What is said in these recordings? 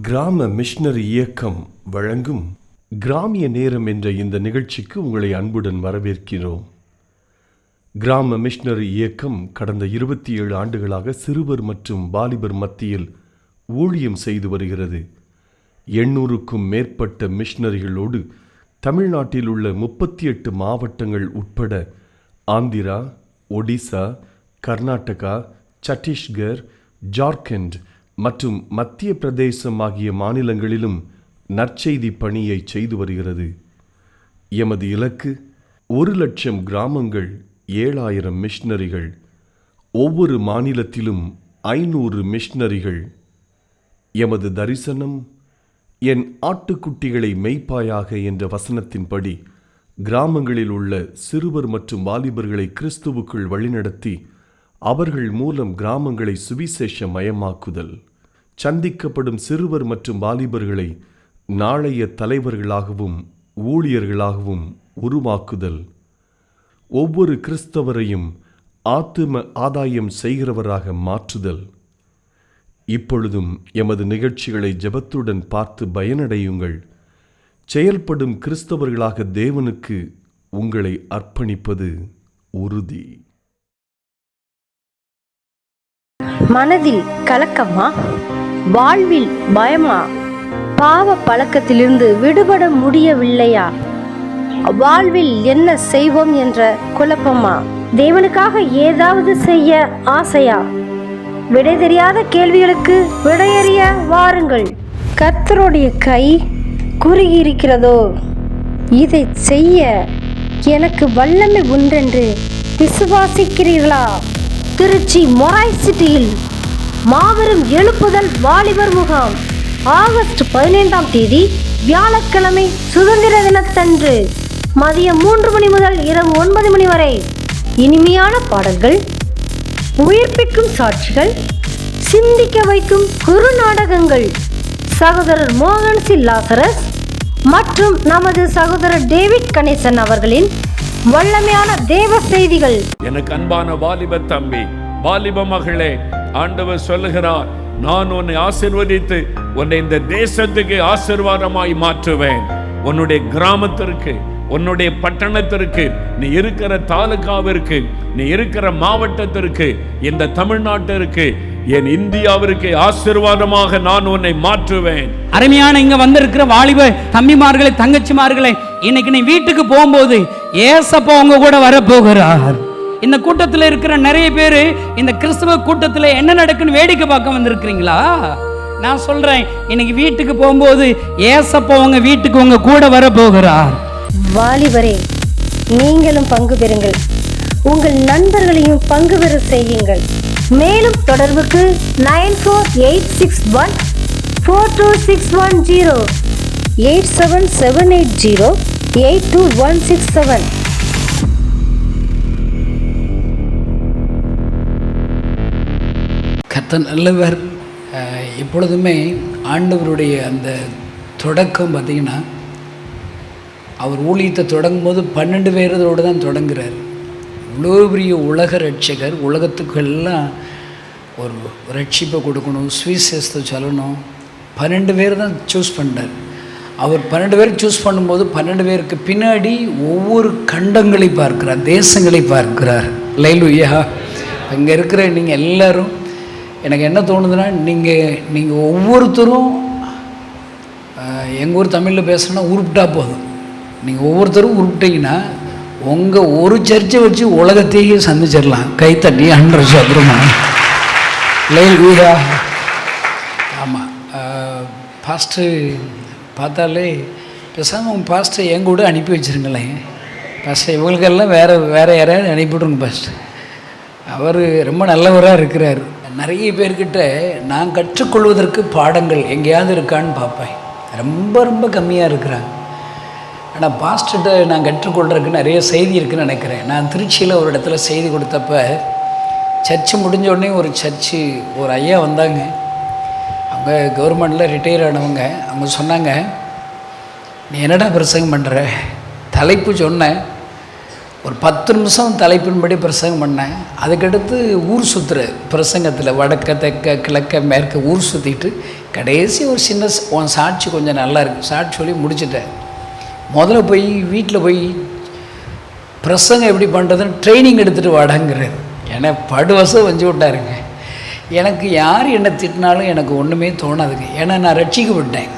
கிராம மிஷனரி இயக்கம் வழங்கும் கிராமிய நேரம் என்ற இந்த நிகழ்ச்சிக்கு உங்களை அன்புடன் வரவேற்கிறோம். கிராம மிஷனரி இயக்கம் கடந்த 27 ஆண்டுகளாக சிறுவர் மற்றும் வாலிபர் மத்தியில் ஊழியம் செய்து வருகிறது. 800க்கும் மேற்பட்ட மிஷனரிகளோடு தமிழ்நாட்டில் உள்ள 38 மாவட்டங்கள் உட்பட ஆந்திரா, ஒடிசா, கர்நாடகா, சத்தீஸ்கர், ஜார்க்கண்ட் மற்றும் மத்திய பிரதேசம் ஆகிய மாநிலங்களிலும் நற்செய்தி பணியை செய்து வருகிறது. எமது இலக்கு 1,00,000 கிராமங்கள், 7,000 மிஷனரிகள், ஒவ்வொரு மாநிலத்திலும் 500 மிஷனரிகள். எமது தரிசனம், என் ஆட்டுக்குட்டிகளை மேய்ப்பாயாக என்ற வசனத்தின்படி கிராமங்களில் உள்ள சிறுவர் மற்றும் வாலிபர்களை கிறிஸ்துவுக்குள் வழிநடத்தி அவர்கள் மூலம் கிராமங்களை சுவிசேஷ மயமாக்குதல், சந்திக்கப்படும் சிறுவர் மற்றும் வாலிபர்களை நாளைய தலைவர்களாகவும் ஊழியர்களாகவும் உருவாக்குதல், ஒவ்வொரு கிறிஸ்தவரையும் ஆத்தும ஆதாயம் செய்கிறவராக மாற்றுதல். இப்பொழுதும் எமது நிகழ்ச்சிகளை ஜெபத்துடன் பார்த்து பயனடையுங்கள். செயல்படும் கிறிஸ்தவர்களாக தேவனுக்கு உங்களை அர்ப்பணிப்பது உறுதி. மனதில் கலக்கமா? வாழ்வில் பயமா? பாவ பழக்கத்திலிருந்து விடுபட முடியவில்லையா? வாழ்வில் என்ன செய்வோம் என்ற குழப்பமா? தேவனுக்காக ஏதாவது செய்ய ஆசையா? விடை தெரியாத கேள்விகளுக்கு விடையறிய வாருங்கள். கர்த்தருடைய கை குறுகியிருக்கிறதோ? இதை செய்ய எனக்கு வல்லமை உண்டென்று விசுவாசிக்கிறீர்களா? திருச்சி மொராய் சிட்டியில் மாபெரும் எழுப்புதல் வாலிபர் முகாம் ஆகஸ்ட் 15ஆம் தேதி வியாழக்கிழமை சுதந்திர தினத்தன்று மதியம் 3 மணி முதல் இரவு 9 மணி வரை இனிமையான பாடல்கள், உயிர்ப்பிக்கும் சாட்சிகள், சிந்திக்க வைக்கும் குறு நாடகங்கள், சகோதரர் மோகன் சி லாசரஸ் மற்றும் நமது சகோதரர் டேவிட் கணேசன் அவர்களின் வல்லமையான தேவ செய்திகள். எனக்கு அன்பான வாலிப தம்பி, வாலிப மகளே, ஆண்டவர் சொல்லுகிறார், நான் உன்னை ஆசீர்வதித்து உன்னை இந்த தேசத்துக்கு ஆசீர்வாதமாய் மாற்றுவேன். உன்னுடைய கிராமத்திற்கு, உன்னுடைய பட்டணத்திற்கு, நீ இருக்கிற தாலுகாவிற்கு, நீ இருக்கிற மாவட்டத்திற்கு, இந்த தமிழ்நாட்டிற்கு, என் இந்தியாவிற்கு ஆசீர்வாதமாக நான் உன்னை மாற்றுவேன். அருமையான இங்க வந்திருக்கிற வாலிப தம்பிமார்களே, தங்கச்சிமார்களே, இன்னைக்கு நீ வீட்டுக்கு போகும்போது ஏசப்பா உங்க கூட வரப்போகிறார். இந்த கூட்டத்தில் இருக்கிற நிறைய பேர் இந்த கிறிஸ்தவ கூட்டத்தில் என்ன நடக்குன்னு வேடிக்கை பார்க்க வந்திருக்கிறீங்களா? நான் சொல்றேன், இன்னைக்கு வீட்டுக்கு போகும்போது ஏசப்பா உங்க வீட்டுக்கு உங்க கூட வரப்போகிறார். வாலிபரே, நீங்களும் பங்கு பெறுங்கள், உங்கள் நண்பர்களையும் பங்கு பெற செய்யுங்கள். மேலும் தொடர்புக்கு 9486142610, 8778082167. கர்த்தர் நல்லவர். எப்பொழுதுமே ஆண்டவருடைய அந்த தொடக்கம் பார்த்திங்கன்னா, அவர் ஊழியத்தை தொடங்கும் போது 12 பேரோடு தான் தொடங்குறார். இவ்வளோ பெரிய உலக ரட்சகர், உலகத்துக்கெல்லாம் ஒரு ரட்சிப்பை கொடுக்கணும், சுவிசேஷத்தை சொல்லணும். 12 பேர் தான் சூஸ் பண்ணார். அவர் 12 பேர் சூஸ் பண்ணும்போது 12 பேருக்கு பின்னாடி ஒவ்வொரு கண்டங்களை பார்க்கிறார், தேசங்களை பார்க்கிறார். அல்லேலூயா. இங்கே இருக்கிற நீங்கள் எல்லோரும், எனக்கு என்ன தோணுதுன்னா, நீங்கள் ஒவ்வொருத்தரும் எங்கள் ஊர் தமிழில் பேசணுன்னா உருப்பிட்டா போதும். நீங்கள் ஒவ்வொருத்தரும் உருப்பிட்டீங்கன்னா உங்கள் ஒரு சர்ச்சை வச்சு உலகத்தையே சந்திச்சிடலாம். கைத்தட்டி அன்ற சதுரமா. அல்லேலூயா. ஆமாம், பாஸ்டர் பார்த்தாலே பேசாமல் உங்கள் பாஸ்டர் என் கூட அனுப்பி வச்சுருங்களேன். பாஸ்டர் இவங்களுக்கெல்லாம் வேறு யாரையாவது அனுப்பிவிட்ருங்க பாஸ்டர். அவர் ரொம்ப நல்லவராக இருக்கிறார். நிறைய பேர்கிட்ட நான் கற்றுக்கொள்வதற்கு பாடங்கள் எங்கேயாவது இருக்கான்னு பார்ப்பேன். ரொம்ப ரொம்ப கம்மியாக இருக்கிறாங்க. ஆனால் பாஸ்டர்கிட்ட நான் கற்றுக்கொள்கிறதுக்கு நிறைய செய்தி இருக்குதுன்னு நினைக்கிறேன். நான் திருச்சியில் ஒரு இடத்துல செய்தி கொடுத்தப்ப, சர்ச்சு முடிஞ்ச உடனே ஒரு ஐயா வந்தாங்க. அவங்க கவர்மெண்ட்டில் ரிட்டையர் ஆனவங்க. அவங்க சொன்னாங்க, நீ என்னடா பிரசங்கம் பண்ணுற? தலைப்பு சொன்னேன், ஒரு 10 நிமிஷம் தலைப்பின்படி பிரசங்கம் பண்ணேன். அதுக்கடுத்து ஊர் சுற்றுற பிரசங்கத்தில் வடக்க தெற்க கிழக்க மேற்க ஊர் சுற்றிட்டு கடைசி ஒரு சின்ன உன் சாட்சி கொஞ்சம் நல்லா இருக்குது சாட்சி சொல்லி முடிச்சுட்டேன். முதல்ல போய் வீட்டில் போய் பிரசங்கம் எப்படி பண்ணுறதுன்னு ட்ரைனிங் எடுத்துகிட்டு வாடாங்கிறாரு. ஏன்னா படுவசம் வஞ்சு விட்டாருங்க. எனக்கு யார் என்னை திட்டினாலும் எனக்கு ஒன்றுமே தோணாதுங்க. ஏன்னா நான் ரட்சிக்கப்பட்டேன்.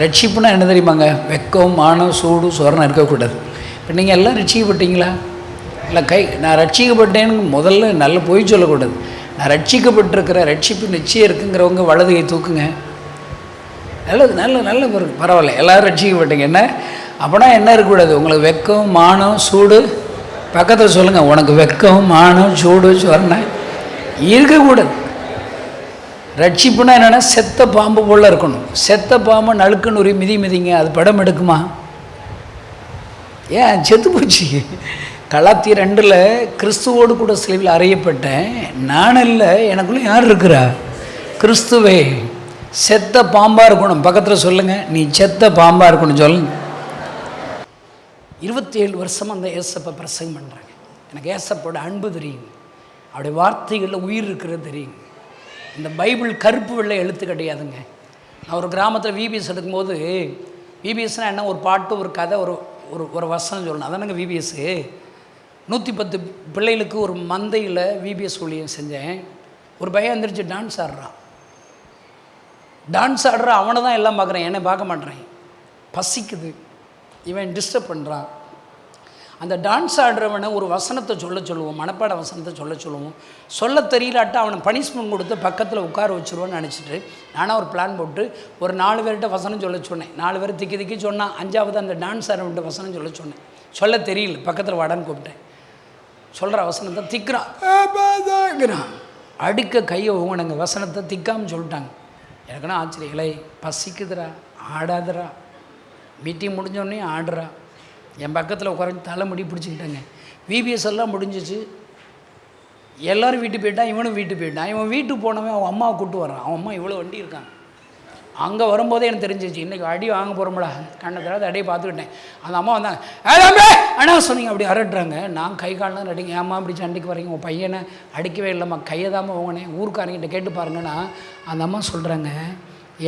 ரட்சிப்புனா என்ன தெரியுமாங்க? வெக்கம், மானம், சூடு, சொரணம் இருக்கக்கூடாது. இப்போ நீங்கள் எல்லாம் ரட்சிக்கப்பட்டீங்களா? இல்லை நான் ரட்சிக்கப்பட்டேன்னு முதல்ல நல்ல பொய் சொல்லக்கூடாது. நான் ரட்சிக்கப்பட்டிருக்கிற ரட்சிப்பு நிச்சயம் இருக்குங்கிறவங்க வலது கை தூக்குங்க. நல்லது, நல்ல பரவாயில்ல, எல்லோரும் ரட்சிக்கப்பட்டீங்க. என்ன அப்படின்னா என்ன இருக்கக்கூடாது? உங்களுக்கு வெக்கம், மானம், சூடு பக்கத்தில் சொல்லுங்கள். உனக்கு வெக்கம், மானம், சூடு, சொரணம் இருக்கக்கூடாது. ரட்சிப்புனா என்னென்னா செத்த பாம்பு போல் இருக்கணும். செத்த பாம்பு நழுக்குன்னு ஒரு மிதிங்க, அது படம் எடுக்குமா? ஏன் செத்து போச்சு. கலாத்தியர் 2 கிறிஸ்துவோடு கூட சிலுவையில் அறையப்பட்டேன். நான் இல்லை, எனக்குள்ளே யார் இருக்கிறா? கிறிஸ்துவே. செத்த பாம்பாக இருக்கணும். பக்கத்தில் சொல்லுங்கள், நீ செத்த பாம்பாக இருக்கணும் சொல்லுங்க. 27 வருஷமாக அந்த ஏசப்பை பிரசங்கம் பண்ணுறாங்க. எனக்கு ஏசப்போட அன்பு தெரியும், அவருடைய வார்த்தைகளில் உயிர் இருக்கிறது தெரியும். இந்த பைபிள் கருப்பு வெள்ளை எழுத்து கிடையாதுங்க. நான் ஒரு கிராமத்தில் விபிஎஸ் எடுக்கும்போது, விபிஎஸ்னால் என்ன? ஒரு பாட்டு, ஒரு கதை, ஒரு வசனம் சொல்லணும். அதானுங்க விபிஎஸ்ஸு. 110 பிள்ளைகளுக்கு ஒரு மந்தையில் விபிஎஸ் ஊழியம் செஞ்சேன். ஒரு பையன் வந்துருச்சு, டான்ஸ் ஆடுறான். டான்ஸ் ஆடுற அவனை தான் எல்லாம் பார்க்குறேன், என்னை பார்க்க மாட்டேறேன். பசிக்குது, இவன் டிஸ்டர்ப் பண்ணுறான். அந்த டான்ஸ் ஆடுறவனை ஒரு வசனத்தை சொல்லுவோம், மனப்பாட வசனத்தை சொல்லுவோம். சொல்ல தெரியலாட்ட அவனை பனிஷ்மெண்ட் கொடுத்து பக்கத்தில் உட்கார வச்சுருவோன்னு நினச்சிட்டு நானாக ஒரு பிளான் போட்டு ஒரு 4 பேர்கிட்ட வசனம் சொல்ல சொன்னேன். 4 பேர் திக்கி சொன்னான். 5ஆவது அந்த டான்ஸ் ஆடுறவன்ட்ட வசனம் சொல்ல சொன்னேன். சொல்ல தெரியல, பக்கத்தில் வடான்னு கூப்பிட்டேன். சொல்கிற வசனத்தை திக்கிறான். அடிக்க கையை ஓங்கினாங்க. வசனத்தை திக்காமல் சொல்லிட்டாங்க. எனக்குன்னா ஆச்சரியம். இலை பசிக்குதுரா, ஆடாதரா. மீட்டிங் முடிஞ்சோடனே ஆடுறா. என் பக்கத்தில் உட்கார தலைமுடி பிடிச்சிக்கிட்டாங்க. விபிஎஸ் எல்லாம் முடிஞ்சிச்சு. எல்லோரும் வீட்டுக்கு போயிட்டான், இவனும் வீட்டுக்கு போயிட்டான். இவன் வீட்டுக்கு போனவன் அவன் அம்மாவை கூப்பிட்டு வரான். அவன் அம்மா இவ்வளோ வண்டி இருக்காங்க. அங்கே வரும்போதே எனக்கு தெரிஞ்சிச்சு, இன்றைக்கி அடி வாங்க போகிறோம்டா. கண்ணத்தில் அடியை பார்த்துக்கிட்டேன். அந்த அம்மா வந்தாங்க, அண்ணா சொன்னீங்க அப்படி அரட்டுறாங்க. நான் கை காலெலாம் அடிங்க. ஏம்மா அப்படி சண்டைக்கு வரீங்க? உன் பையனை அடிக்கவே இல்லைம்மா, கையை தாம்மா ஓங்கினேன், ஊருக்காரங்கிட்ட கேட்டு பாருங்கன்னா. அந்த அம்மா சொல்கிறாங்க,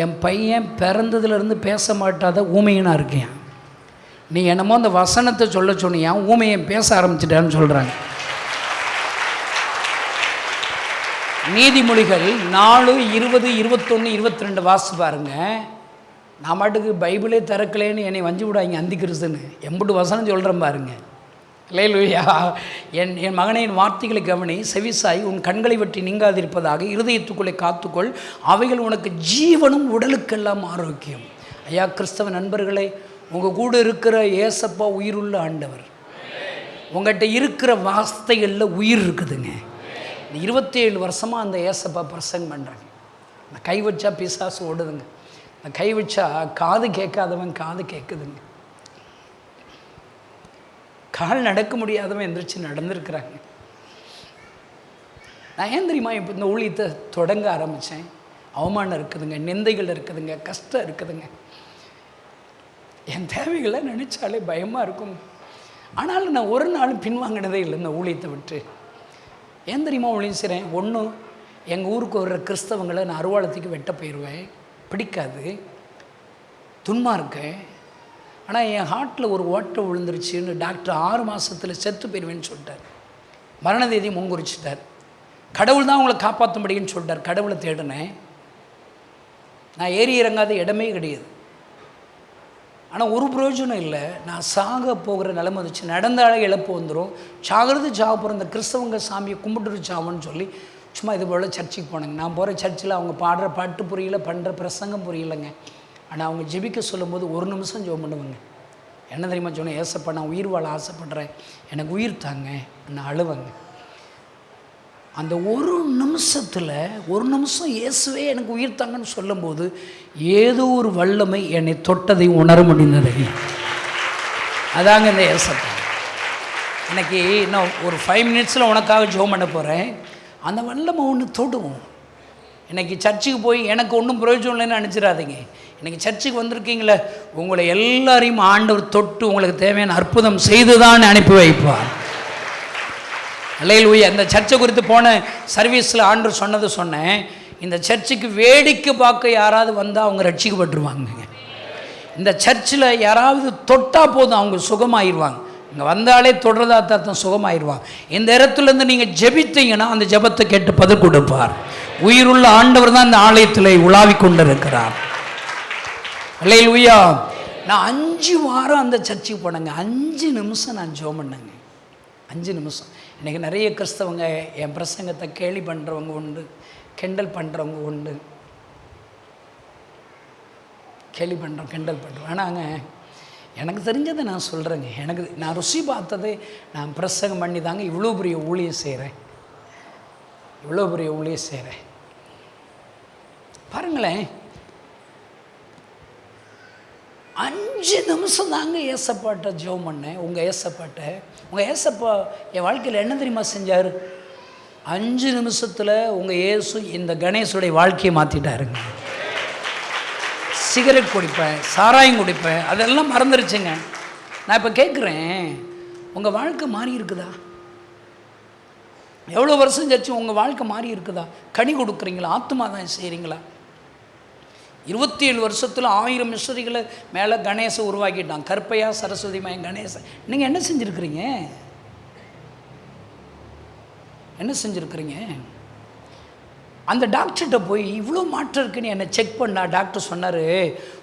என் பையன் பிறந்ததுலேருந்து பேச மாட்டாத ஊமையனாக இருக்கேன். நீ என்னமோ அந்த வசனத்தை சொல்ல சொன்னியா, ஊமையை பேச ஆரம்பிச்சிட்டான்னு சொல்கிறாங்க. நீதிமொழிகள் 4, 20, 21, 22 வாசி பாருங்க. நான் மாட்டுக்கு பைபிளே திறக்கலேன்னு என்னை வஞ்சி விடாங்க அந்தி கிறிஸ்துன்னு எம்புட்டு வசனம் சொல்கிறேன் பாருங்க. இல்லையா? என் மகனின் வார்த்தைகளை கவனி, செவிசாய், உன் கண்களை வெட்டி நீங்காதிருப்பதாக இருதயத்துக்குள்ளே காத்துக்கொள், அவைகள் உனக்கு ஜீவனும் உடலுக்கெல்லாம் ஆரோக்கியம். ஐயா கிறிஸ்தவ நண்பர்களே, உங்கள் கூட இருக்கிற ஏசப்பா உயிருள்ள ஆண்டவர். உங்கள்கிட்ட இருக்கிற வார்த்தைகளில் உயிர் இருக்குதுங்க. 27 வருஷமாக அந்த ஏசப்பா பிரசங்கம் பண்ணுறாங்க. இந்த கை வச்சா பிசாசு ஓடுதுங்க. இந்த கை வச்சா காது கேட்காதவன் காது கேட்குதுங்க. கால் நடக்க முடியாதவன் எந்திரிச்சு நடந்துருக்குறாங்க. நான் ஏன் தெரியுமா இப்போ இந்த ஊழியத்தை தொடங்க ஆரம்பித்தேன்? அவமானம் இருக்குதுங்க, நிந்தைகள் இருக்குதுங்க, கஷ்டம் இருக்குதுங்க. என் தேவைகளை நினச்சாலே பயமாக இருக்கும். ஆனாலும் நான் ஒரு நாளும் பின்வாங்கினதே இல்லை இந்த ஊழியத்தை விட்டு. ஏன் தெரியுமா ஊழியம் செய்கிறேன்? ஒன்று, எங்கள் ஊருக்கு வர்ற கிறிஸ்தவங்களை நான் அருவாளத்துக்கு வெட்ட போயிடுவேன், பிடிக்காது, துன்மார்க்கேன். ஆனால் என் ஹார்ட்டில் ஒரு ஓட்டை விழுந்துருச்சுன்னு டாக்டர் 6 மாதத்தில் செத்து போயிடுவேன்னு சொல்லிட்டார். மரண தேதி முன்குறிச்சிட்டார். கடவுள் தான் உங்களை காப்பாற்ற முடியும்னு சொல்லிட்டார். கடவுளை தேடினேன். நான் ஏறி இறங்காத இடமே கிடையாது. ஆனால் ஒரு பிரயோஜனம் இல்லை. நான் சாக போகிற நிலைமை வந்துச்சு. நடந்தாலே இழப்பு வந்துடும். சாகிறது சாக போகிற இந்த கிறிஸ்தவங்க சாமியை கும்பிட்டுரு சாவன்னு சொல்லி சும்மா இது போல் சர்ச்சுக்கு போனேங்க. நான் போகிற சர்ச்சில் அவங்க பாடுற பாட்டு புரியல, பண்ணுற பிரசங்கம் புரியலைங்க. ஆனால் அவங்க ஜெபிக்க சொல்லும்போது 1 நிமிஷம் ஜெபம் பண்ணுவாங்க. என்ன தெரியுமா சொன்னேன்? ஏசப்பா, நான் உயிர் வாழ ஆசைப்படுறேன், எனக்கு உயிர் தாங்க. நான் அழுவேங்க. அந்த 1 நிமிஷத்தில் 1 நிமிஷம் இயேசுவே எனக்கு உயிர் தாங்கன்னு சொல்லும்போது ஏதோ ஒரு வல்லமை என்னை தொட்டதை உணர முடிந்தது. அதாங்க இந்த ஏசப்பா. எனக்கு இன்னும் ஒரு 5 மினிட்ஸில் உனக்காக ஜெபம் பண்ண போகிறேன். அந்த வல்லமை ஒன்று தொடுவோம். இன்றைக்கி சர்ச்சுக்கு போய் எனக்கு ஒன்றும் பிரயோஜனம் இல்லைன்னு நினச்சிடாதீங்க. இன்றைக்கி சர்ச்சுக்கு வந்திருக்கீங்களே, உங்களை எல்லாரையும் ஆண்டவர் தொட்டு உங்களுக்கு தேவையான அற்புதம் செய்து தான் அனுப்பி வைப்பார். அல்லேலூயா. இந்த சர்ச்சை குறித்து போன சர்வீஸில் ஆண்டவர் சொன்னது சொன்னேன். இந்த சர்ச்சுக்கு வேடிக்கை பார்க்க யாராவது வந்தால் அவங்க ரட்சிக்கப்பட்டுருவாங்க. இந்த சர்ச்சில் யாராவது தொட்டால் போதும் அவங்க சுகமாயிருவாங்க. இங்கே வந்தாலே தொடர்றதா தத்தம் சுகமாயிருவாங்க. இந்த இடத்துலேருந்து நீங்கள் ஜெபித்தீங்கன்னா அந்த ஜெபத்தை கேட்டு பதில் கொடுப்பார். உயிருள்ள ஆண்டவர் தான் இந்த ஆலயத்தில் உலாவிக் கொண்டிருக்கிறார். அல்லேலூயா. நான் 5 வாரம் அந்த சர்ச்சுக்கு போனேங்க. 5 நிமிஷம் நான் ஜெபம் பண்ணேங்க. 5 நிமிஷம். இன்றைக்கி நிறைய கிறிஸ்தவங்க என் பிரசங்கத்தை கேலி பண்ணுறவங்க உண்டு, கிண்டல் பண்ணுறவங்க உண்டு. கேலி பண்ணுறோம், கிண்டல் பண்ணுறோம். ஆனாங்க எனக்கு தெரிஞ்சதை நான் சொல்கிறேங்க. நான் ருசி பார்த்தது, நான் பிரசங்கம் பண்ணி தாங்க இவ்வளோ பெரிய ஊழியம் செய்கிறேன். பாருங்களேன், 5 நிமிஷம் தாங்க ஏசப்பாட்ட ஜெபம் பண்ணேன். உங்கள் ஏசப்பா என் வாழ்க்கையில் என்ன தெரியுமா செஞ்சார்? 5 நிமிஷத்தில் உங்கள் இயேசு இந்த கணேசுடைய வாழ்க்கையை மாற்றிட்டாருங்க. சிகரெட் குடிப்பேன், சாராயம் குடிப்பேன், அதெல்லாம் மறந்துருச்சுங்க. நான் இப்போ கேட்குறேன், உங்கள் வாழ்க்கை மாறி இருக்குதா? எவ்வளோ வருஷம் கழிச்சு உங்கள் வாழ்க்கை மாறி இருக்குதா? கனி கொடுக்குறீங்களா? ஆத்மா தான் செய்கிறீங்களா? 27 வருஷத்தில் 1000 மிஷனரிகளை மேலே கணேசை உருவாக்கிட்டான். கற்பையா, சரஸ்வதி மயம், கணேசன். நீங்கள் என்ன செஞ்சுருக்கிறீங்க? அந்த டாக்டர்கிட்ட போய் இவ்வளோ மாற்றம் இருக்குன்னு என்னை செக் பண்ணால் டாக்டர் சொன்னார்,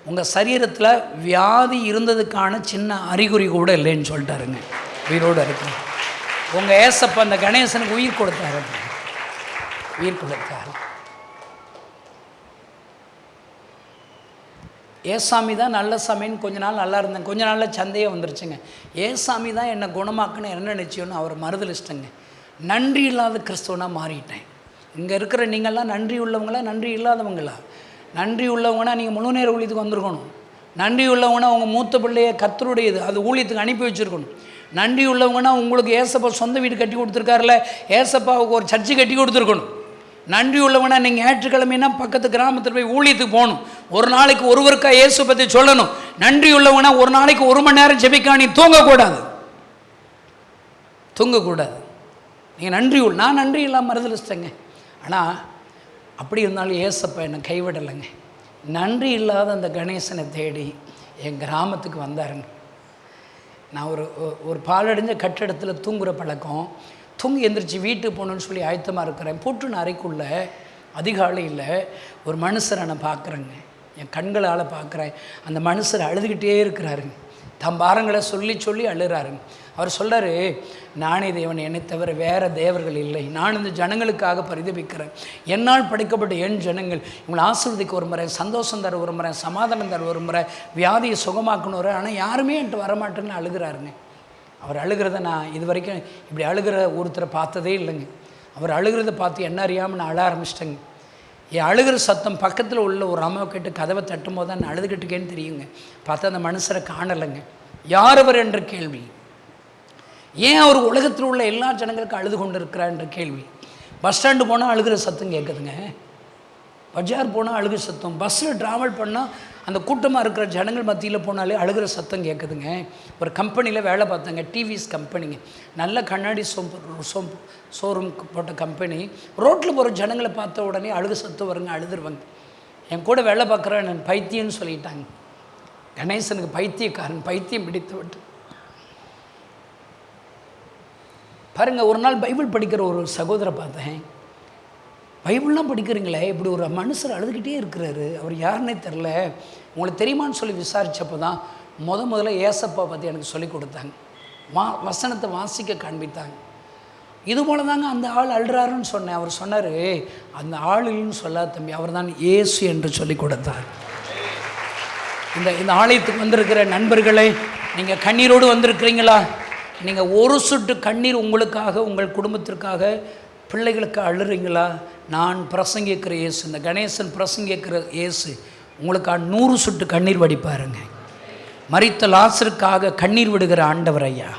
உங்கள் சரீரத்தில் வியாதி இருந்ததுக்கான சின்ன அறிகுறி கூட இல்லைன்னு சொல்லிட்டாருங்க. உயிரோடு இருக்கு. உங்கள் ஏசப்பா அந்த கணேசனுக்கு உயிர் கொடுத்தாரு. ஏசாமி தான் நல்ல சாமின்னு கொஞ்ச நாள் நல்லா இருந்தேன். கொஞ்ச நாளில் சந்தேகம் வந்துருச்சுங்க. ஏசாமி தான் என்னை குணமாக்குன்னு என்ன நினச்சியோன்னு அவர் மறுதலிச்சிட்டேங்க. நன்றி இல்லாத கிறிஸ்தவனாக மாறிட்டேன். இங்கே இருக்கிற நீங்கள்லாம் நன்றி உள்ளவங்களா, நன்றி இல்லாதவங்களா? நன்றி உள்ளவங்கன்னா நீங்கள் முழு நேர ஊழியத்துக்கு வந்திருக்கணும். நன்றி உள்ளவங்கன்னா உங்கள் மூத்த பிள்ளையை கர்த்தருடையது அது ஊழியத்துக்கு அனுப்பி வச்சுருக்கணும். நன்றி உள்ளவங்கன்னா உங்களுக்கு ஏசப்பா சொந்த வீடு கட்டி கொடுத்துருக்காருல, ஏசப்பாவுக்கு ஒரு சர்ச்சு கட்டி கொடுத்துருக்கணும். நன்றி உள்ளவங்கன்னா நீங்கள் ஞாயிற்றுக்கிழமைனா பக்கத்து கிராமத்தில் போய் ஊழியத்துக்கு போகணும். ஒரு நாளைக்கு ஒருவருக்கா இயேசு பற்றி சொல்லணும். நன்றி உள்ளவங்கன்னா ஒரு நாளைக்கு 1 மணி நேரம் ஜெபிக்கா நீ தூங்கக்கூடாது. நீங்கள் நான் நன்றி இல்லாமல் மறுதலிச்சிட்டேங்க. ஆனால் அப்படி இருந்தாலும் ஏசப்பா என்னை கைவிடலைங்க. நன்றி இல்லாத அந்த கணேசனை தேடி என் கிராமத்துக்கு வந்தாருங்க. நான் ஒரு பாலடைஞ்ச கட்டிடத்தில் தூங்குகிற பழக்கம். தூங்கி எந்திரிச்சு வீட்டுக்கு போகணுன்னு சொல்லி ஆயத்தமாக இருக்கிறேன். பூட்டுன அறைக்குள்ளே அதிகாலையில் ஒரு மனுஷரை நான் பார்க்குறேங்க. என் கண்களால் பார்க்குறேன். அந்த மனுஷர் அழுதுகிட்டே இருக்கிறாருங்க. தம் பாரங்களை சொல்லி அழுகிறாருங்க. அவர் சொல்கிறார், நானே தேவன், என்னை தவிர வேறு தேவர்கள் இல்லை. நான் இந்த ஜனங்களுக்காக பரிதபிக்கிறேன். என்னால் படைக்கப்பட்ட என் ஜனங்கள் இவங்களை ஆசீர்வதிக்க ஒரு சந்தோஷம் தர ஒரு சமாதானம் தர ஒரு வியாதியை சுகமாக்கணும். ஆனால் யாருமே என்கிட்ட வரமாட்டேன்னு அழுகிறாருங்க. அவர் அழுகிறத நான் இது வரைக்கும் இப்படி அழுகிற ஒருத்தரை பார்த்ததே இல்லைங்க. அவர் அழுகிறத பார்த்து என்ன அறியாமல் நான் அழ ஆரம்பிச்சிட்டேங்க. என் அழுகிற சத்தம் பக்கத்தில் உள்ள ஒரு அம்மாவை கேட்டு கதவை தட்டும் போது தான் நான் அழுதுகிட்டுக்கேன்னு தெரியுங்க. பார்த்தா அந்த மனுஷரை காணலைங்க. யார் அவர் என்ற கேள்வி. ஏன் அவர் உலகத்தில் உள்ள எல்லா ஜனங்களுக்கும் அழுது கொண்டு இருக்கிறார் என்ற கேள்வி. பஸ் ஸ்டாண்டு போனால் அழுகிற சத்தம் கேட்குதுங்க. பஜார் போனால் அழுகிற சத்தம். பஸ்ஸில் ட்ராவல் பண்ணால் அந்த கூட்டமாக இருக்கிற ஜனங்கள் மத்தியில் போனாலே அழுகிற சத்தம் கேட்குதுங்க. ஒரு கம்பெனியில் வேலை பார்த்தேங்க, டிவிஎஸ் கம்பெனிங்க. நல்ல கண்ணாடி ஷோரூம் போட்ட கம்பெனி. ரோட்டில் போகிற ஜனங்களை பார்த்த உடனே அழுகு சத்தம் வருங்க, அழுதுருவாங்க. என் கூட வேலை பார்க்குறேன் நான் பைத்தியம்னு சொல்லிட்டாங்க. கணேசனுக்கு பைத்தியக்காரன், பைத்தியம் பிடித்து விட்டு. பாருங்கள், ஒரு நாள் பைபிள் படிக்கிற ஒரு சகோதரை பார்த்தேன். பைபிள்லாம் படிக்கிறீங்களே, இப்படி ஒரு மனுஷர் அழுதுகிட்டே இருக்கிறாரு, அவர் யாருன்னே தெரில, உங்களுக்கு தெரியுமான்னு சொல்லி விசாரித்தப்போ தான் முதல்ல ஏசப்பா பற்றி எனக்கு சொல்லி கொடுத்தாங்க. வசனத்தை வாசிக்க காண்பித்தாங்க. இது போல தாங்க அந்த ஆள் அழுறாருன்னு சொன்னேன். அவர் சொன்னார், அந்த ஆளுன்னு சொல்லாத தம்பி, அவர் தான் இயேசு என்று சொல்லி கொடுத்தார். இந்த ஆலயத்துக்கு வந்திருக்கிற நண்பர்களே, நீங்கள் கண்ணீரோடு வந்திருக்கிறீங்களா? நீங்கள் ஒரு சொட்டு கண்ணீர் உங்களுக்காக, உங்கள் குடும்பத்திற்காக, பிள்ளைகளுக்கு அழுறீங்களா? நான் பிரசங்கிக்கிற இயேசு, இந்த கணேசன் பிரசங்கிக்கிற இயேசு உங்களுக்காக 100 சொட்டு கண்ணீர் வடிப்பாருங்க. மரித்த லாசருக்காக கண்ணீர் விடுகிற ஆண்டவர் ஐயா,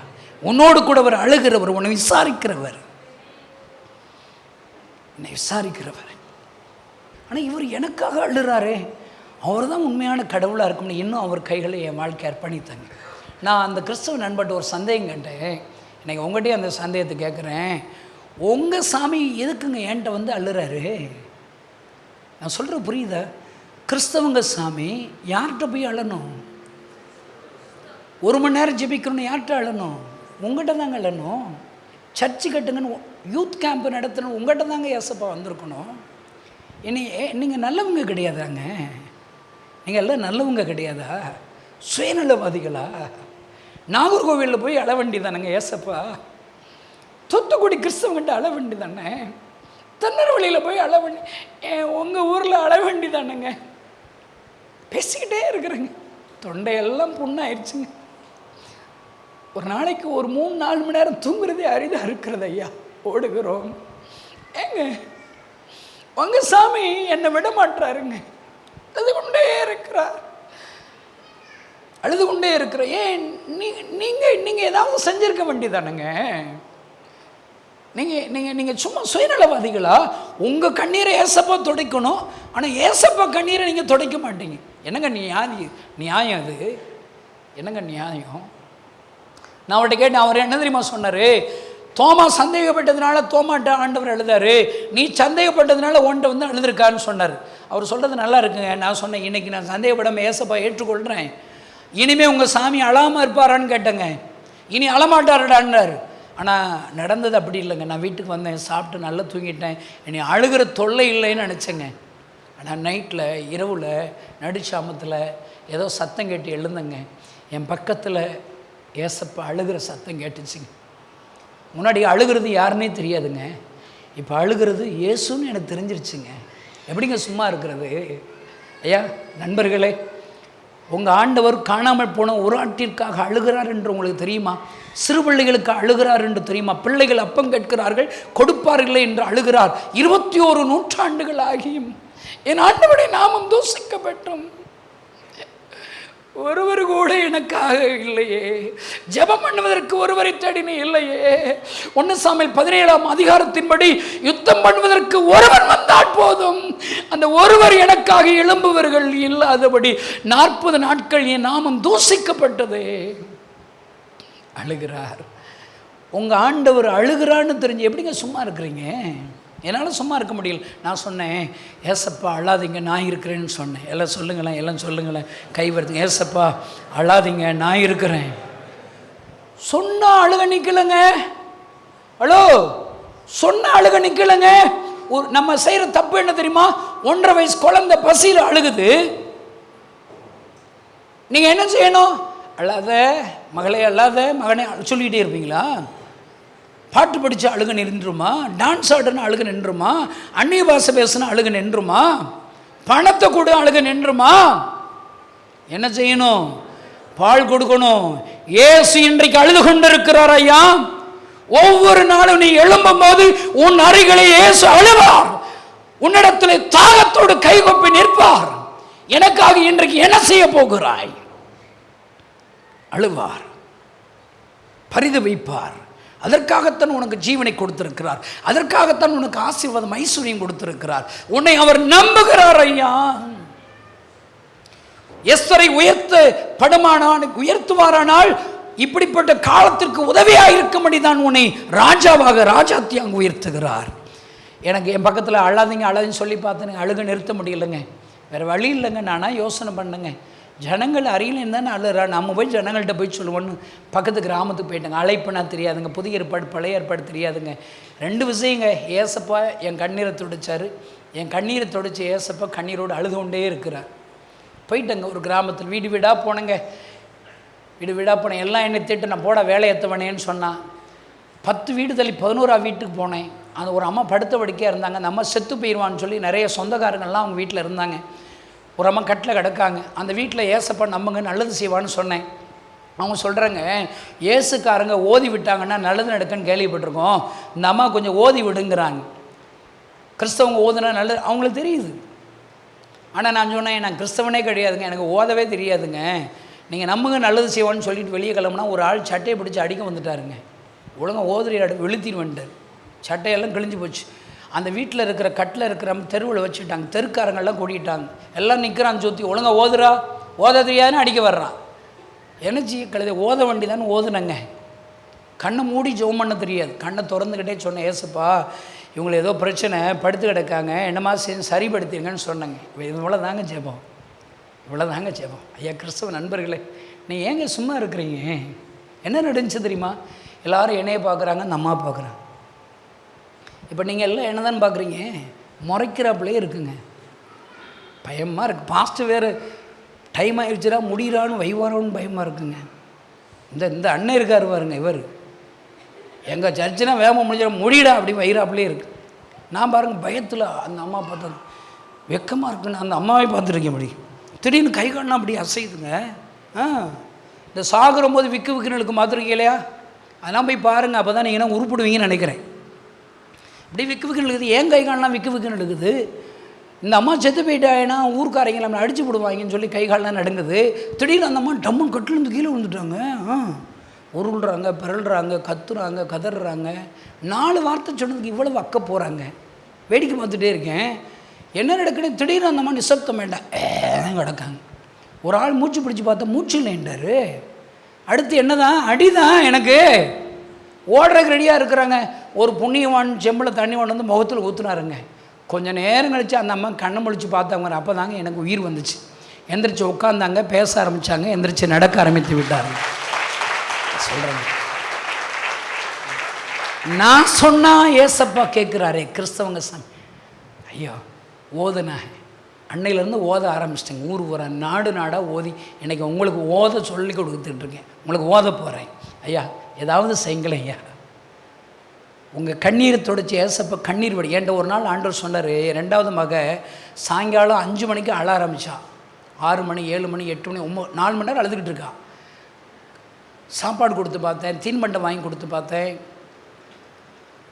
உன்னோடு கூட அவர் அழுகிறவர், உன்னை விசாரிக்கிறவர், என்னை விசாரிக்கிறவர். ஆனால் இவர் எனக்காக அழுறாரே, அவர் தான் உண்மையான கடவுளாக இருக்கும்னு இன்னும் அவர் கைகளை என் வாழ்க்கை அர்ப்பணித்தாங்க. நான் அந்த கிறிஸ்தவ நண்பர்கிட்ட ஒரு சந்தேகம் கேட்டேன். இன்னைக்கு உங்கள்கிட்டயே அந்த சந்தேகத்தை கேட்குறேன். உங்கள் சாமி எதுக்குங்க என்கிட்ட வந்து அழுறாரு? நான் சொல்கிறது புரியுதா? கிறிஸ்தவங்க சாமி யார்கிட்ட போய் அழணும்? 1 மணி நேரம் ஜெபிக்கணும்னு யார்கிட்ட அழணும்? உங்கள்கிட்ட தாங்க அழணும். சர்ச்சு கட்டுங்கன்னு யூத் கேம்ப் நடத்தணும், உங்கள்கிட்ட தாங்க ஏசப்பா வந்திருக்கணும். நீங்கள் நல்லவங்க கிடையாதாங்க? நீங்கள் எல்லாம் நல்லவங்க கிடையாதா? சுயநலவாதிகளா? நாகர்கோவிலில் போய் அழ வேண்டி தானேங்க ஏசப்பா? தூத்துக்குடி கிறிஸ்தவங்கிட்ட அழ வேண்டி தானே? திருநெல்வேலியில் போய் அழ வேண்டி, உங்கள் ஊரில் அழ வேண்டி தானேங்க? பேசிக்கிட்டே இருக்கிறேங்க, தொண்டையெல்லாம் புண்ணாயிடுச்சுங்க. ஒரு நாளைக்கு ஒரு 3-4 மணி நேரம் தூங்குறதே அரிதாக இருக்கிறது ஐயா. ஓடுகிறோம் ஏங்க. உங்கள் சாமி என்னை விட மாட்டாருங்க, அழுது கொண்டே இருக்கிறார், அழுது கொண்டே இருக்கிற. ஏன் நீங்கள் ஏதாவது செஞ்சிருக்க வேண்டியதானுங்க? நீங்கள் சும்மா சுயநலவாதிகளா? உங்கள் கண்ணீரை ஏசப்பா துடைக்கணும், ஆனால் ஏசப்பா கண்ணீரை நீங்கள் துடைக்க மாட்டீங்க. என்னங்க நியாயம் அது? என்னங்க நியாயம்? நான் அவர்கிட்ட கேட்டேன், அவர் என்ன தெரியுமா சொன்னார்? தோமா சந்தேகப்பட்டதுனால தோமாட்ட ஆண்டவர் எழுதாரு, நீ சந்தேகப்பட்டதுனால உன்ட்ட வந்து எழுதிருக்கான்னு சொன்னார். அவர் சொல்கிறது நல்லா இருக்குங்க. நான் சொன்னேன், இன்றைக்கி நான் சந்தேகப்படாமல் ஏசப்பா ஏற்றுக்கொள்கிறேன், இனிமேல் உங்கள் சாமி அழாமல் இருப்பாரான்னு கேட்டேங்க. இனி அழமாட்டாருடான்னாரு. ஆனால் நடந்தது அப்படி இல்லைங்க. நான் வீட்டுக்கு வந்தேன், சாப்பிட்டு நல்லா தூங்கிட்டேன், இனி அழுகிற தொல்லை இல்லைன்னு நினச்சேங்க. ஆனால் நைட்டில் இரவில் நடுச்சாமத்தில் ஏதோ சத்தம் கேட்டு எழுந்தேங்க. என் பக்கத்தில் ஏசப்பா அழுகிற சத்தம் கேட்டுச்சுங்க. முன்னாடி அழுகிறது யாருன்னே தெரியாதுங்க, இப்போ அழுகிறது இயேசுன்னு எனக்கு தெரிஞ்சிருச்சுங்க. எப்படிங்க சும்மா இருக்கிறது? ஐயா நண்பர்களே, உங்கள் ஆண்டவர் காணாமல் போன ஒரு ஆட்டிற்காக அழுகிறார் என்று உங்களுக்கு தெரியுமா? சிறு பிள்ளைகளுக்கு அழுகிறார் என்று தெரியுமா? பிள்ளைகள் அப்பம் கேட்கிறார்கள், கொடுப்பார்களே என்று அழுகிறார். 21 நூற்றாண்டுகள் ஆகியும் என் ஆண்டவருடைய நாமம் தூசிக்கப்பட்டும் ஒருவர் கூட எனக்காக இல்லையே. ஜெபம் பண்ணுவதற்கு ஒருவரை தேடினே இல்லையே. 1 சாமுவேல் 17ஆம் அதிகாரத்தின்படி யுத்தம் பண்ணுவதற்கு ஒருவன் வந்தால் போதும், அந்த ஒருவர் எனக்காக எழும்புவர்கள் இல்லாதபடி 40 நாட்கள் என் நாமம் தூசிக்கப்பட்டதே. அழுகிறார். உங்கள் ஆண்டவர் அழுகிறான்னு தெரிஞ்சு எப்படிங்க சும்மா இருக்கிறீங்க? என்னால் சும்மா இருக்க முடியல. நான் சொன்னேன், ஏசப்பா அழாதீங்க நான் இருக்கிறேன்னு சொன்னேன். எல்லாம் சொல்லுங்களேன், எல்லாம் சொல்லுங்களேன், கை வருது. ஏசப்பா அழாதீங்க நான் இருக்கிறேன் சொன்னா அழுக நிற்கலைங்க. ஹலோ, சொன்ன அழுக நிற்கலைங்க. நம்ம செய்கிற தப்பு என்ன தெரியுமா? 1.5 வயசு குழந்தை பசியில் அழுகுது, நீங்கள் என்ன செய்யணும்? அழாத மகளே, அழாத மகனே சொல்லிக்கிட்டே இருப்பீங்களா? பாட்டு படித்து அழுக நின்றுமா? டான்ஸ் ஆடுன்னு அழுக நின்றுமா? அந்நிய பாஷை பேசுனா அழுக நின்றுமா? பணத்தை கூட அழுக நின்றுமா? என்ன செய்யணும்? பால் கொடுக்கணும். இயேசு இன்றைக்கு அழுது கொண்டிருக்கிறார் ஐயா. ஒவ்வொரு நாளும் நீ எழும்பும் போது உன் அருகிலே இயேசு அழுவார். உன்னிடத்தில் தாகத்தோடு கைகொப்பி நிற்பார். எனக்காக இன்றைக்கு என்ன செய்ய போகிறாய்? அழுவார், பரிதவிப்பார். அதற்காகத்தான் உனக்கு ஜீவனை கொடுத்திருக்கிறார், அதற்காகத்தான் உனக்கு ஆசீர்வாதம் ஐஸ்வர்யம் கொடுத்திருக்கிறார். உன்னை அவர் நம்புகிறார் ஐயா. எஸ்தரை உயர்த்துவாரானால் இப்படிப்பட்ட காலத்திற்கு உதவியாக இருக்கும்படி தான் உன்னை ராஜாவாக ராஜாத்தியாக உயர்த்துகிறார். எனக்கு என் பக்கத்தில் அழாதீங்க அழாதுன்னு சொல்லி பார்த்தேன், அழுக நிறுத்த முடியலைங்க. வேறு வழி இல்லைங்க. நானா யோசனை பண்ணுங்க, ஜனங்கள் அருகில் தானே அழுறா, நம்ம போய் ஜனங்கள்கிட்ட போய் சொல்லுவோன்னு பக்கத்து கிராமத்துக்கு போயிட்டாங்க. அழைப்புனா தெரியாதுங்க, புதிய ஏற்பாடு பழைய ஏற்பாடு தெரியாதுங்க. 2 விஷயங்க. ஏசப்பா என் கண்ணீரை துடைச்சார், என் கண்ணீரை துடைச்சி ஏசப்பா கண்ணீரோடு அழுது கொண்டே இருக்கிறார். போயிட்டேங்க ஒரு கிராமத்தில், வீடு வீடாக போனேங்க. வீடு வீடாக போனேன். எல்லாம் என்னை திட்டு, நான் போட வேலை ஏற்றவனேன்னு சொன்னான். 10 வீடு தள்ளி 11ஆம் வீட்டுக்கு போனேன். அந்த ஒரு அம்மா படுத்த படுக்கையாக இருந்தாங்க. அந்த அம்மா செத்து போயிடுவான்னு சொல்லி நிறைய சொந்தக்காரங்கள்லாம் அவங்க வீட்டில் இருந்தாங்க. ஒரு அம்மா கட்டில் கிடக்காங்க. அந்த வீட்டில் ஏசப்பா நம்புங்க நல்லது செய்வான்னு சொன்னேன். அவங்க சொல்கிறாங்க, ஏசுக்காரங்க ஓதி விட்டாங்கன்னா நல்லது நடக்குன்னு கேள்விப்பட்டிருக்கோம், இந்த அம்மா கொஞ்சம் ஓதி விடுங்கிறாங்க. கிறிஸ்தவங்க ஓதுனா நல்லது அவங்களுக்கு தெரியுது. ஆனால் நான் சொன்னேன், நான் கிறிஸ்தவனே கிடையாதுங்க, எனக்கு ஓதவே தெரியாதுங்க, நீங்கள் நம்புங்க நல்லது செய்வான்னு சொல்லிட்டு வெளியே கிளம்புனா ஒரு ஆள் சட்டையை பிடிச்சி அடிக்க வந்துட்டாருங்க. ஒழுங்காக ஓதுறி வெளுத்திடுவேன்ட்டார். சட்டையெல்லாம் கிழிஞ்சு போச்சு. அந்த வீட்டில் இருக்கிற கட்டில் இருக்கிற தெருவில் வச்சுட்டாங்க. தெருக்காரங்கள்லாம் கூட்டிட்டாங்க. எல்லாம் நிற்கிறான் சுற்றி, ஒழுங்காக ஓதுறா, ஓத தெரியாதுன்னு அடிக்க வர்றான். என்ன செய்ய கழுதை, ஓத வண்டி தானே ஓதுனங்க. கண்ணை மூடி ஜெபம் பண்ண தெரியாது. கண்ணை திறந்துக்கிட்டே சொன்னேன், ஏசப்பா இவங்களை ஏதோ பிரச்சனை, படுத்து கிடக்காங்க, என்னமா செஞ்சு சரிப்படுத்திங்கன்னு சொன்னாங்க. இவ்வளோ தாங்க ஜெபம், இவ்வளோ தாங்க ஜெபம். ஐயா கிறிஸ்தவ நண்பர்களே, நீ ஏங்க சும்மா இருக்கிறீங்க? என்ன நடந்துச்சு தெரியுமா? எல்லோரும் என்னையை பார்க்குறாங்க, அந்த அம்மா பார்க்குறாங்க. இப்போ நீங்கள் எல்லாம் என்ன தான் பார்க்குறீங்க? முறைக்கிறாப்புலே இருக்குங்க. பயமாக இருக்குது. பாஸ்ட்டு வேறு டைம் ஆகிடுச்சுரா முடிகிறான்னு வைவாரோன்னு பயமாக இருக்குங்க. இந்த அண்ணன் இருக்கார் பாருங்க, இவர் எங்கள் சர்ச்சுனா வேகமாக முடிஞ்சிட முடிடா அப்படி வயிறாப்புலே இருக்குது. நான் பாருங்கள் பயத்தில் அந்த அம்மா பார்த்தது வெக்கமாக இருக்குன்னு அந்த அம்மாவை பார்த்துருக்கேன். அப்படி திடீர்னு கை காணலாம் அப்படி அசையுதுங்க. இந்த சாகுற போது விக்கு விக்குன்னு பார்த்துருக்கீங்க இல்லையா? அதெல்லாம் போய் பாருங்கள், அப்போ தான் நீங்கள் உருப்பிடுவீங்கன்னு நினைக்கிறேன். இப்படி விக்கு விக்குன்னு இருக்குது. ஏன் கை காணலாம் விக்கு விக்குன்னு இருக்குது? இந்த அம்மா செத்து போயிட்டாங்கன்னா ஊருக்காரங்க நம்மளை அடிச்சு விடுவாங்கன்னு சொல்லி கை காலெலாம் நடுங்குது. திடீர்னு அந்த அம்மா டம்முன்னு கட்டிலேருந்து கீழே விழுந்துட்டாங்க. உருள்றாங்க, பிறல்றாங்க, கத்துறாங்க, கதறாங்க. 4 வார்த்தை சொன்னதுக்கு இவ்வளவு அக்க போகிறாங்க. வேடிக்கை பார்த்துட்டே இருக்கேன். என்ன நடக்குன்னு திடீர்னு அந்த அம்மா நிசப்தம் வேண்டாம் கிடக்காங்க. ஒரு ஆள் மூச்சு பிடிச்சி பார்த்தா மூச்சு இல்லைன்றாரு. அடுத்து என்னதான் அடிதான் எனக்கு ஓடுறதுக்கு ரெடியாக இருக்கிறாங்க. ஒரு புண்ணியவான் செம்பில் தண்ணி கொண்டு வந்து முகத்தில் ஊற்றுனாருங்க. கொஞ்சம் நேரம் கழித்து அந்த அம்மா கண்ணை முழிச்சு பார்த்தாங்க. அப்போ தாங்க எனக்கு உயிர் வந்துச்சு. எந்திரிச்சு உட்காந்தாங்க, பேச ஆரம்பித்தாங்க, எந்திரிச்சு நடக்க ஆரம்பித்து விட்டாருங்க. சொல்கிறேங்க, நான் சொன்னால் ஏசப்பா கேட்குறாரே கிறிஸ்தவங்க சாமி. ஐயோ ஓதுனா அன்னையிலேருந்து ஓத ஆரம்பிச்சிட்டேங்க. ஊர் ஊராக நாடு நாடாக ஓதி இன்றைக்கி உங்களுக்கு ஓத சொல்லி கொடுத்துட்ருக்கேன். உங்களுக்கு ஓத போகிறேன். ஐயா ஏதாவது செய்யுங்களேன் ஐயா. உங்கள் கண்ணீரை தொடச்சி ஏசப்பா கண்ணீர் வடி. என்கிட்ட ஒரு நாள் ஆண்டவர் சொன்னார், 2வது மக சாயங்காலம் 5 மணிக்கு அழ ஆரம்பித்தா. 6 மணி 7 மணி 8 மணி 4 மணி நேரம் அழுதுகிட்டு இருக்கா. சாப்பாடு கொடுத்து பார்த்தேன், தீன்பண்டம் வாங்கி கொடுத்து பார்த்தேன்,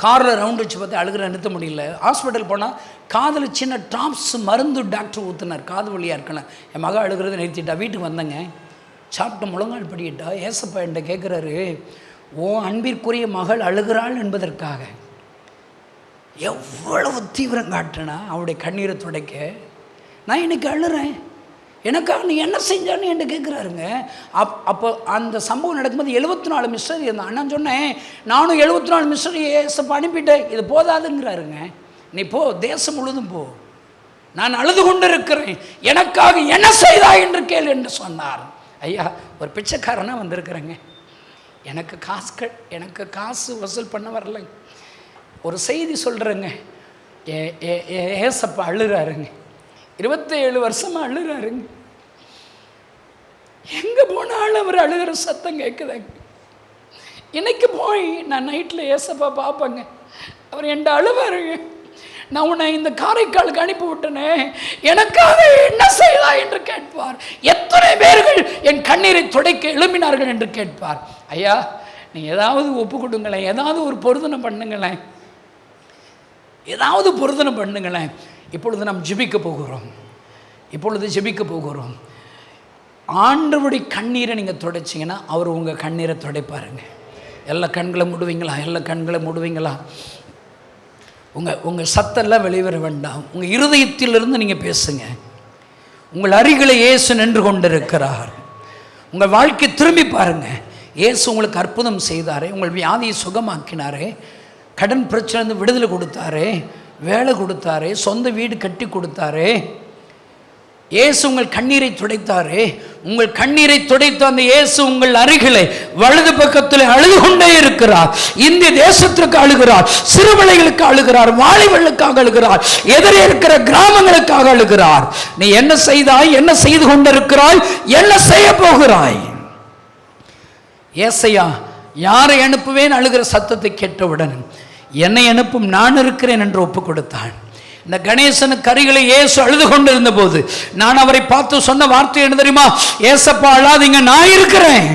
காரில் ரவுண்ட் வச்சு பார்த்தேன், அழுகிற நிறுத்த முடியல. ஹாஸ்பிட்டல் போனால் காதில் சின்ன ட்ராப்ஸ் மருந்து டாக்டர் ஊற்றுனார், காது வழியாக இருக்கலாம். என் மக அழுகிறத நிறுத்திட்டா. வீட்டுக்கு வந்தேங்க, சாப்பிட்டு முழங்கால் படிக்கிட்டா. ஏசப்பா என்கிட்ட கேட்குறாரு, ஓ அன்பிற்குரிய மகள் அழுகிறாள் என்பதற்காக எவ்வளவு தீவிரம் காட்டுனா அவருடைய கண்ணீரை துடைக்க. நான் இன்னைக்கு அழுறேன், எனக்காக நீ என்ன செஞ்சான்னு என்கிட்ட கேட்குறாருங்க. அப்போ அந்த சம்பவம் நடக்கும்போது 74 மிஸ்டரி இருந்தான். நான் சொன்னேன், நானும் 74 மிஸ்டரி ஏசப்பா அனுப்பிட்டேன், இது போதாதுங்கிறாருங்க. நீ போ, தேசம் முழுதும் போ, நான் அழுது கொண்டு இருக்கிறேன், எனக்காக என்ன செய்தாய் என்று கேள் என்று சொன்னார். ஐயா ஒரு பிச்சைக்காரனாக வந்திருக்கிறேங்க, எனக்கு காசு வசூல் பண்ண வரல. ஒரு செய்தி சொல்கிறேங்க, ஏசப்பா அழுறாருங்க. 27 வருஷமாக அழுறாருங்க. எங்கே போனாலும் அவர் அழுகிற சத்தம் கேட்குதாங்க. இன்னைக்கு போய் நான் நைட்டில் ஏசப்பா பார்ப்பேங்க, அவர் என்கிட்ட அழுவாருங்க. நான் உன்னை இந்த காரைக்காலுக்கு அனுப்பி விட்டனே, எனக்காக என்ன செய்யலாம் என்று கேட்பார். எத்தனை பேர்கள் என் கண்ணீரை துடைக்க எழுப்பினார்கள் என்று கேட்பார். ஐயா நீங்கள் ஏதாவது ஒப்பு கொடுங்களேன், ஏதாவது ஒரு பொருத்தனை பண்ணுங்களேன், ஏதாவது பொருத்தனை பண்ணுங்களேன். இப்பொழுது நாம் ஜெபிக்க போகிறோம். ஆண்டவருடைய கண்ணீரை நீங்கள் துடைச்சிங்கன்னா அவர் உங்கள் கண்ணீரை துடைப்பாருங்க. எல்லா கண்களை மூடுவீங்களா? உங்கள் சத்தெல்லாம் வெளிவர வேண்டாம். உங்கள் இருதயத்திலிருந்து நீங்கள் பேசுங்க. உங்கள் அருகிலே இயேசு நின்று கொண்டிருக்கிறார். உங்கள் வாழ்க்கை திரும்பி பாருங்கள். இயேசு உங்களுக்கு அற்புதம் செய்தாரே, உங்கள் வியாதியை சுகமாக்கினாரே, கடன் பிரச்சனை விடுதலை கொடுத்தாரே, வேலை கொடுத்தாரே, சொந்த வீடு கட்டி கொடுத்தாரே. இயேசு உங்கள் கண்ணீரை துடைத்தாரே. உங்கள் கண்ணீரை துடைத்த அந்த இயேசு உங்கள் அருகிலே வலது பக்கத்தில் அழுது கொண்டே இருக்கிறார். இந்திய தேசத்திற்கு அழுகிறார், சிறுபிள்ளைகளுக்கு அழுகிறார், வாலிபர்களுக்காக அழுகிறார், எதிரே இருக்கிற கிராமங்களுக்காக அழுகிறார். நீ என்ன செய்தாய், என்ன செய்து கொண்டிருக்கிறாய், என்ன செய்ய போகிறாய்? ஏசையா யாரை அனுப்புவேன் அழுகிற சத்தத்தை கேட்டவுடன் என்னை அனுப்பும் நான் இருக்கிறேன் என்று ஒப்பு கொடுத்தான். இந்த கணேசனுக்கு அருகிலே இயேசு அழுது கொண்டிருந்த போது நான் அவரை பார்த்து சொன்ன வார்த்தை என்ன தெரியுமா? ஏசப்பா அழாதீங்க, நான் இருக்கிறேன்.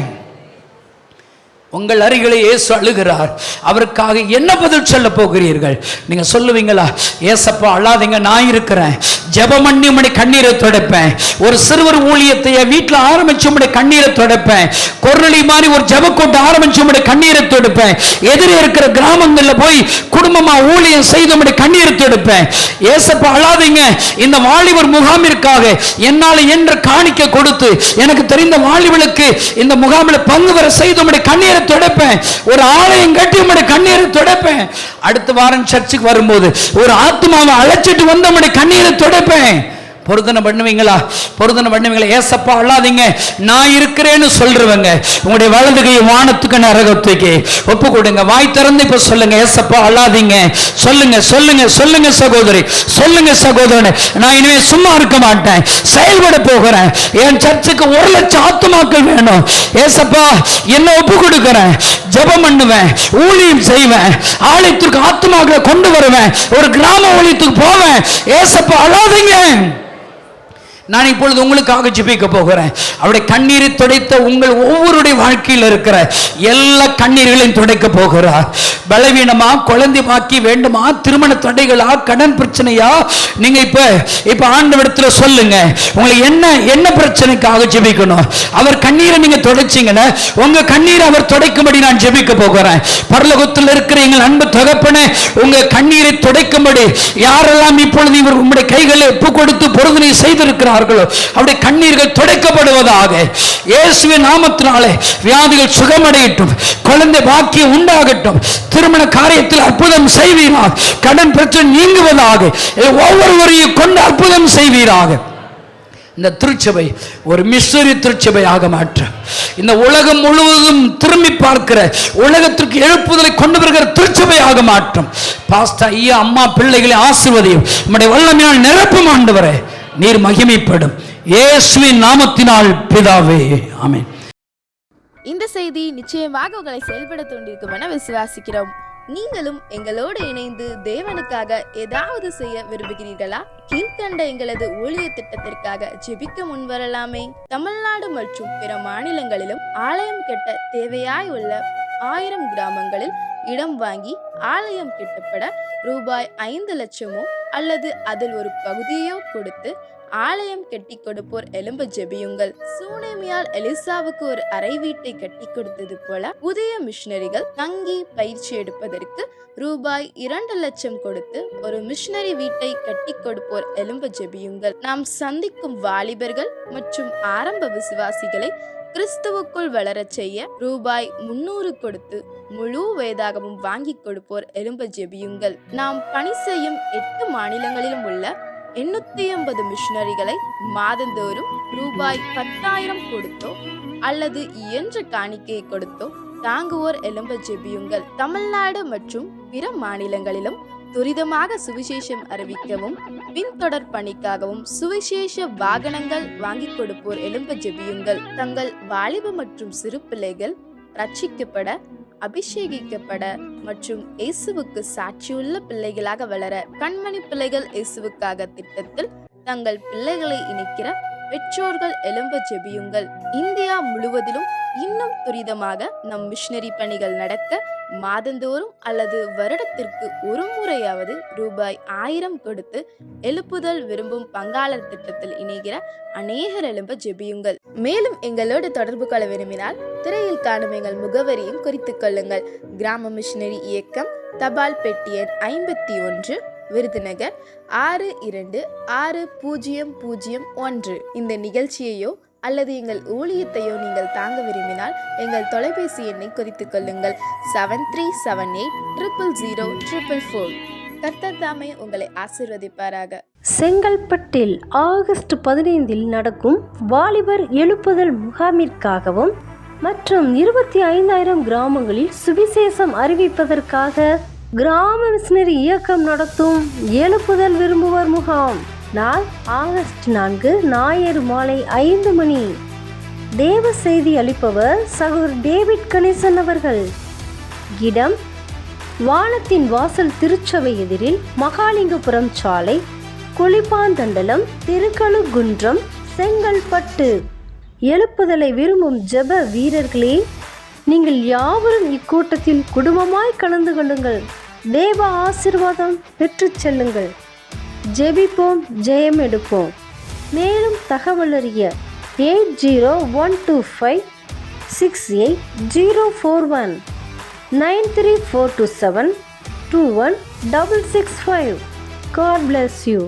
உங்கள் அருகிலே இயேசு அழுகிறார், அவருக்காக என்ன பதில் சொல்ல போகிறீர்கள்? நீங்க சொல்லுவீங்களா? ஏசப்பா அழாதீங்க, நான் இருக்கிறேன். ஜெபம் பண்ணி உம்முடைய கண்ணீரை துடைப்பேன். ஒரு சிறுவர் ஊழியத்தை வீட்டில் ஆரம்பிச்சு உம்முடைய கண்ணீரை துடைப்பேன். கொரளி மாதிரி ஒரு ஜெப கூட்டம் ஆரம்பிச்சு உம்முடைய கண்ணீரை துடைப்பேன். எதிரே இருக்கிற கிராமங்களில் போய் குடும்பமா ஊழியம் செய்து உம்முடைய கண்ணீரை துடைப்பேன். ஏசப்பா அழாதீங்க, இந்த வாலிபர் முகாமிற்காக என்னால் என்ற காணிக்கை கொடுத்து எனக்கு தெரிந்த வாலிபர்களுக்கு இந்த முகாமில் பங்கு வர செய்து உம்முடைய கண்ணீரை துடைப்பேன். ஒரு ஆலயம் கட்டி உம்முடைய கண்ணீரை துடைப்பேன். அடுத்த வாரம் சர்ச்சுக்கு வரும்போது ஒரு ஆத்மாவை அழைச்சிட்டு வந்து உம்முடைய கண்ணீரை துடைப்பேன். பொருத்தனை பண்ணுவீங்களா? பொருத்தனை பண்ணுவீங்களா? ஏசப்பா அழாதீங்க, நான் இருக்கிறேன்னு சொல்றவங்க உங்களுடைய வலது கை வானத்துக்கு நரகத்துக்கு ஒப்பு கொடுங்க. வாய் திறந்து இப்ப சொல்லுங்க, ஏசப்பா அழாதீங்க. சொல்லுங்க சொல்லுங்க சொல்லுங்க சகோதரி, சொல்லுங்க சகோதரன். நான் இனிமே சும்மா இருக்க மாட்டேன், செயல்பட போகிறேன். என் சர்ச்சுக்கு 1,00,000 ஆத்துமாக்கள் வேணும். ஏசப்பா என்ன ஒப்பு கொடுக்கிறேன், ஜெபம் பண்ணுவேன், ஊழியம் செய்வேன், ஆலயத்திற்கு ஆத்துமாக்களை கொண்டு வருவேன், ஒரு கிராம ஊழியத்துக்கு போவேன். ஏசப்பா அழாதீங்க. நான் இப்பொழுது உங்களுக்காக ஜெபிக்க போகிறேன். அவருடைய கண்ணீரை துடைத்த உங்கள் ஒவ்வொருடைய வாழ்க்கையில் இருக்கிற எல்லா கண்ணீர்களையும் துடைக்க போகிறார். பலவீனமா, குழந்தை பாக்கி வேண்டுமா, திருமண தடைகளா, கடன் பிரச்சனையா, நீங்க இப்ப ஆண்டவரிடத்துல சொல்லுங்க. உங்களுக்கு என்ன பிரச்சனைக்காக ஜெபிக்கணும். அவர் கண்ணீரை நீங்க துடைச்சீங்கன்னா உங்க கண்ணீரை அவர் துடைக்கும்படி நான் ஜெபிக்க போகிறேன். பரலோகத்தில் இருக்கிற எங்கள் அன்பு தகப்பனே, உங்க கண்ணீரை துடைக்கும்படி யாரெல்லாம் இப்பொழுது இவர் உங்களுடைய கைகளை ஒப்பு கொடுத்து பொருத்தனை செய்திருக்கிறார் அவருடைய கண்ணீர்கள் துடைக்கப்படுவதாக. இயேசுவின் நாமத்தினாலே வியாதிகள் சுகமடையட்டும், குழந்தை பாக்கியம் உண்டாகட்டும், திருமண காரியத்தில் அற்புதம் செய்வீராக, கடன் பிரச்சனை நீங்குவதாக, ஒவ்வொருவரையும் கொண்டு அற்புதம் செய்வீராக. இந்த திருச்சபை ஒரு மிஷனரி திருச்சபையாக மாற்ற, இந்த உலகம் முழுவதும் திரும்பி பார்க்கிற, உலகத்திற்கு எழுப்புதலை கொண்டு வருகிற திருச்சபையாக மாற்றும். பாஸ்டர் ஐயா அம்மா பிள்ளைகளை ஆசீர்வதியும், நம்முடைய வல்லமையால் நிரப்பும் ஆண்டவரே. நீர் மகிமைப்படும் இயேசுவின் நாமத்தினால் பிதாவே, ஆமென். இந்த செய்தி நிச்சயமாக உங்களை செயல்பட தூண்டிருக்கும் என விசுவாசிக்கிறோம். நீங்களும் எங்களோடு இணைந்து தேவனுக்காக ஏதாவது செய்ய விரும்புகிறீர்களா? கீழ்கண்ட எங்களது ஊழிய திட்டத்திற்காக ஜெபிக்க முன்வரலாமே. தமிழ்நாடு மற்றும் பிற மாநிலங்களிலும் ஆலயம் கட்ட தேவையாய் உள்ள 1000 கிராமங்களில் இடம் வாங்கி ஆலயம் கட்டப்பட ரூபாய் 5 லட்சமோ அல்லது அதில் ஒரு பகுதியோ கொடுத்து ஆலயம் கட்டி கொடுப்போர் எழும்ப ஜெபியுங்கள். சூனேமியால் எலிசாவுக்கு ஒரு அறை வீட்டை கட்டி கொடுத்தது போல புதிய மிஷனரிகள் தங்கி பயிற்சி எடுப்பதற்கு ரூபாய் 2 லட்சம் கொடுத்து ஒரு மிஷனரி வீட்டை கட்டி கொடுப்போர் எழும்ப ஜெபியுங்கள். நாம் சந்திக்கும் வாலிபர்கள் மற்றும் ஆரம்ப விசுவாசிகளை கிறிஸ்துவுக்குள் வளர செய்ய ரூபாய் 300 கொடுத்து முழு வேதாகமும் வாங்கி கொடுப்போர் எழும்ப ஜெபியுங்கள். நாம் பணி செய்யும் 8 மாநிலங்களிலும் உள்ள 880 மிஷனரிகளை மாதந்தோறும் ரூபாய் 10,000 கொடுத்தோ அல்லது இயன்ற காணிக்கையை கொடுத்தோ தாங்குவோர் எழும்ப ஜெபியுங்கள். தமிழ்நாடு மற்றும் பிற மாநிலங்களிலும் துரிதமாக சுவிசேஷம் அறிவிக்கவும் பின்தொடர் பணிக்காகவும் சுவிசேஷ வாகனங்கள் வாங்கி கொடுப்போர் எழும்ப ஜெபியுங்கள். தங்கள் வாலிப மற்றும் சிறு பிள்ளைகள் ரட்சிக்கப்பட, அபிஷேகிக்கப்பட மற்றும் இயேசுவுக்கு சாட்சியுள்ள பிள்ளைகளாக வளர கண்மணி பிள்ளைகள் இயேசுவுக்காக திட்டத்தில் தங்கள் பிள்ளைகளை இணைக்கிற பெற்றோர்கள் எழும்ப ஜெபியுங்கள். இந்தியா முழுவதிலும் இன்னும் துரிதமாக நம் மிஷனரி பணிகள் நடக்க மாதந்தோறும் அல்லது வருடத்திற்கு ஒரு முறையாவது ரூபாய் 1000 கொடுத்து எழுப்புதல் விரும்பும் பங்காளர் திட்டத்தில் இணைகிற அநேகர் எழும்ப ஜெபியுங்கள். மேலும் எங்களோடு தொடர்பு கொள்ள விரும்பினால் திரையில் காணும் எங்கள் முகவரியும் குறித்துக் கொள்ளுங்கள். கிராம மிஷனரி இயக்கம், தபால் பெட்டி எண் 51, விருதுநகர் 626001. இந்த நிகழ்ச்சியையோ அல்லது எங்கள் ஊழியத்தையோ நீங்கள் தாங்க விரும்பினால் எங்கள் தொலைபேசி எண்ணை குறித்துக் கொள்ளுங்கள். 7378000444. கர்த்தர் தாமே உங்களை ஆசீர்வதிப்பாராக. செங்கல்பட்டில் ஆகஸ்ட் 15 நடக்கும் வாலிபர் எழுப்புதல் முகாமிற்காகவும் மற்றும் 25,000 கிராமங்களில் சுவிசேஷம் அறிவிப்பதற்காக கிராம மிஷனரி இயக்கம் நடத்தும் எழுப்புதல் விரும்புவோர் முகாம் நாள் ஆகஸ்ட் 4 ஞாயிறு மாலை 5 மணி. தேவ செய்தி அளிப்பவர் சகோதரர் டேவிட் கணேசன் அவர்கள். இடம் வானத்தின் வாசல் திருச்சபை எதிரில் மகாலிங்கபுரம் சாலை, குளிப்பாந்தண்டலம், திருக்கழுகுன்றம், செங்கல்பட்டு. எழுப்புதலை விரும்பும் ஜெப வீரர்களே, நீங்கள் யாவரும் இக்கூட்டத்தில் குடும்பமாய் கலந்து கொள்ளுங்கள். தேவ ஆசீர்வாதம் பெற்று செல்லுங்கள். ஜெபிப்போம், ஜெயம் எடுப்போம். மேலும் தகவலறிய 8012568041 934272165. God bless you.